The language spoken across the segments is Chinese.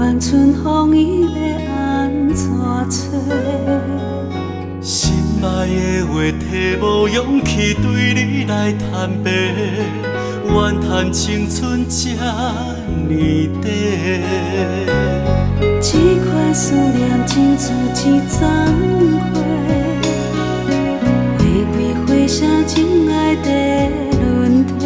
愿春风伊要安怎吹？心爱的话提无勇气对你来坦白，怨叹青春这呢短。这款思念亲像一丛花，花开花谢情爱在轮替。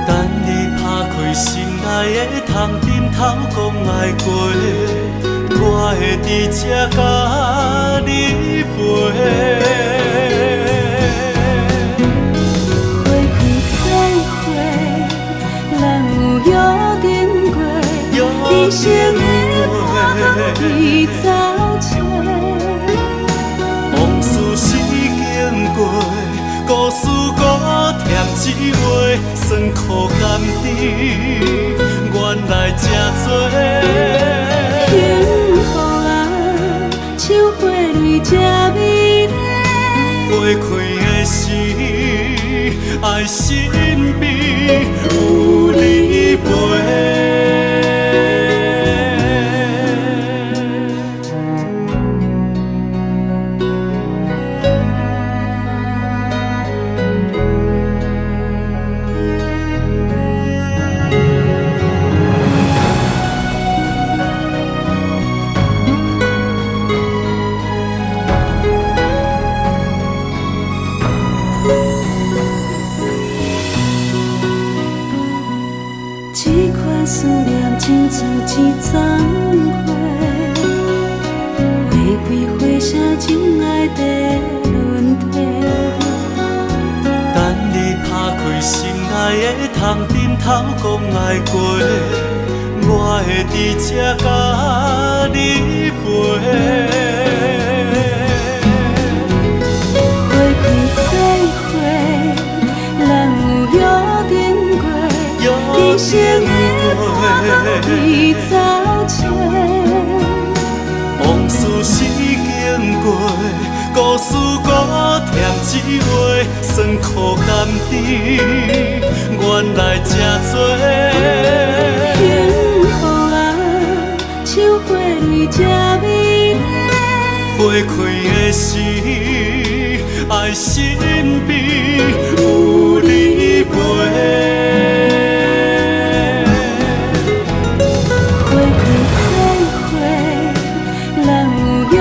等你打开心内的窗，点头讲爱过，我会伫这甲你陪。花开再会，人有约定过，一生的伴已走找。往事是经过，故事搁添一回，酸苦甘甜，原来这多。幸福啊，像花蕊这美丽。花开的时，爱身边有你陪。这款思念亲像一丛花，花开花谢情爱在轮替。等你打开心内的窗，点头讲爱过，我会伫这甲你陪。花开再会，人有约定过，一生的伴已走找。往事是经过，故事搁添一回，酸苦甘甜，原来这多。幸福啊，像花蕊这美丽。花开的时，爱身边有你陪。花开再会，人有约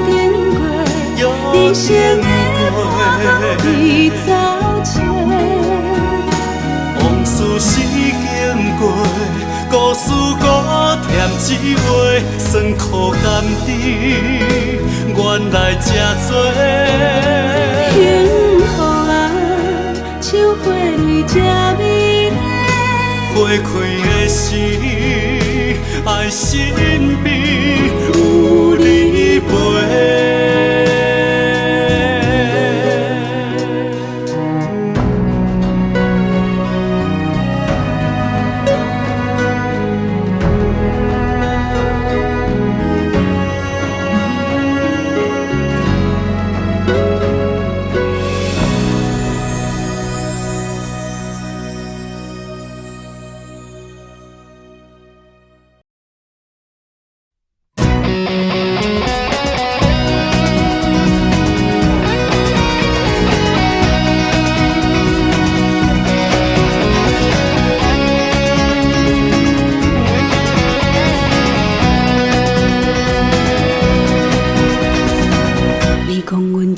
定过，一生的伴已走找。往事是经过，故事搁添一回，酸苦甘甜，原来这多。幸福啊，像花蕊这美丽。花开的时，爱身边有你陪。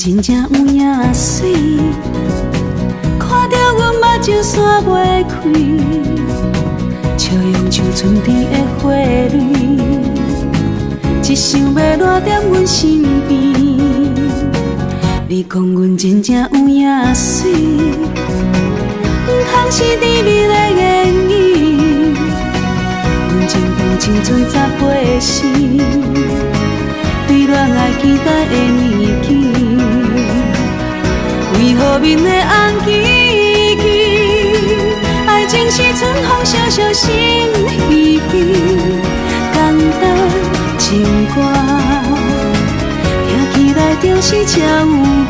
真正有影水，看着阮目睭散袂开，笑容像春天的花蕊，一想要赖在阮身边。你讲阮真正有影水，毋通是甜蜜的言语，阮情动青春18时，对恋爱期待的年纪。为何面的红旗旗？爱情是春风小小心稀稀，简单情歌，听起来就是这有味。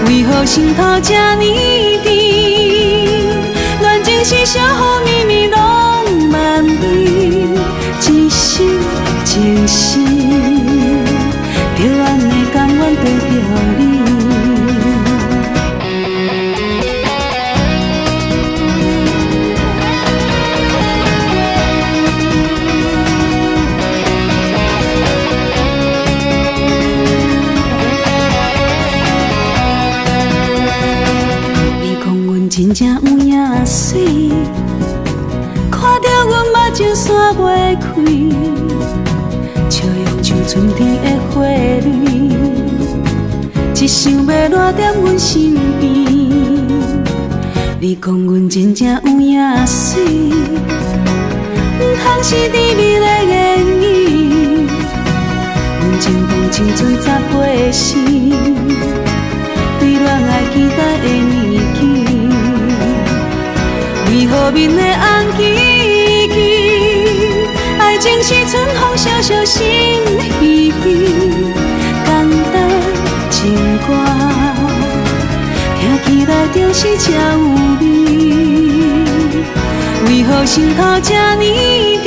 为何心头这呢甜？恋情是小雨绵绵浪漫水，看着阮目睭散袂开，笑容像春天的花蕊，一想要赖在阮身边。你讲阮真正有影水，毋通是甜蜜的言语。阮前方青春18时，对恋爱期待的年纪，为何面的红旗旗？爱情是春风笑笑心稀稀，简单情歌，听起来就是这有味。为何心头这呢甜？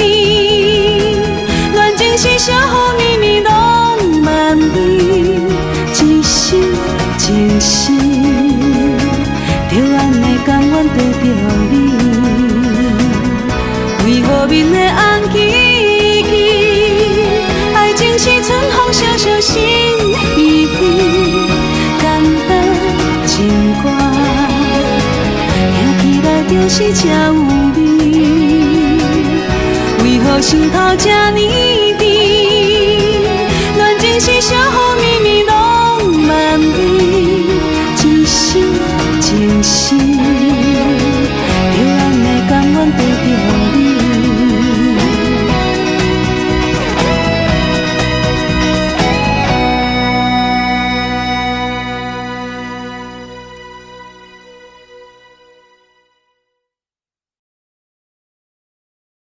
恋情是相互绵绵浪漫味，一生情深，着安尼甘愿跟着你。为何面的红旗旗？爱情是春风笑笑心稀稀，简单情歌，听起来就是这有味。为何心头这呢